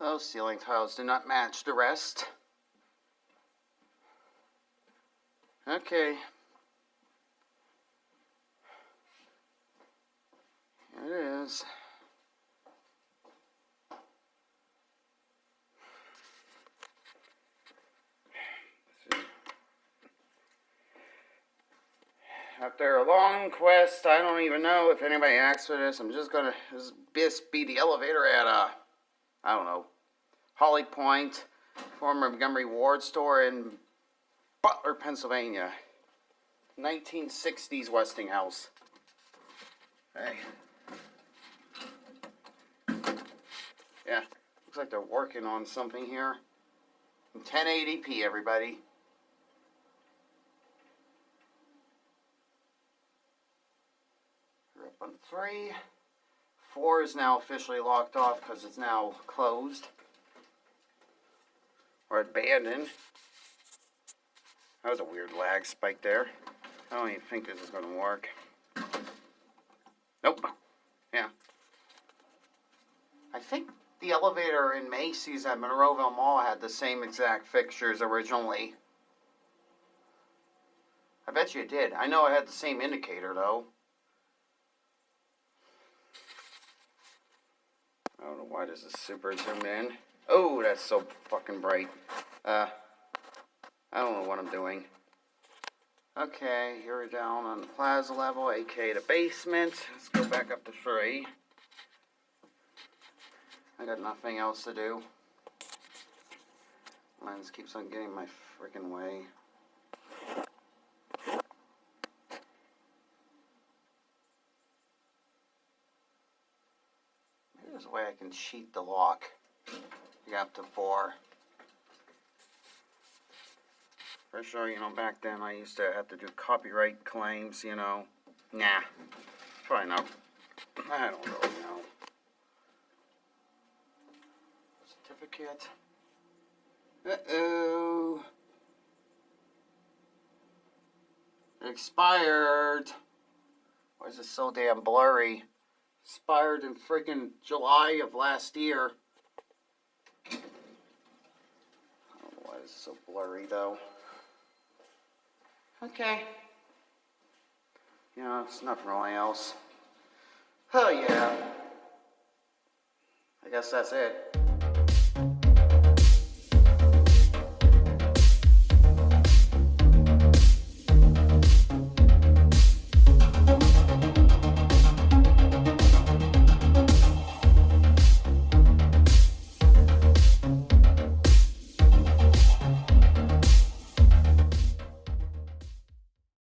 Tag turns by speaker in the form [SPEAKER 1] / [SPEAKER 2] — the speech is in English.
[SPEAKER 1] Those ceiling tiles do not match the rest. Okay. Here it is. After a long quest, I don't even know if anybody asked for this. I'm just gonna, this be the elevator at I don't know, Holly Pointe, former Montgomery Ward store in Butler, Pennsylvania. 1960s Westinghouse. Hey. Yeah, looks like they're working on something here. 1080p, everybody. We're up on 3. 4 is now officially locked off because it's now closed. Or abandoned. That was a weird lag spike there. I don't even think this is going to work. Nope. Yeah. I think the elevator in Macy's at Monoreville Mall had the same exact fixtures originally. I bet you it did. I know it had the same indicator, though. I don't know why this is super zoomed in. Oh, that's so fucking bright. I don't know what I'm doing. Okay, here we're down on the plaza level, aka the basement. Let's go back up to 3. I got nothing else to do. Lens keeps on getting in my freaking way. Maybe there's a way I can cheat the lock. You got up to 4. For sure, you know, back then I used to have to do copyright claims, you know. Nah, probably not. I don't really know. Certificate. Uh-oh. It expired. Why is it so damn blurry? Expired in freaking July of last year. I don't know why it's so blurry, though. Okay. You know, it's nothing really else. Oh, yeah. I guess that's it.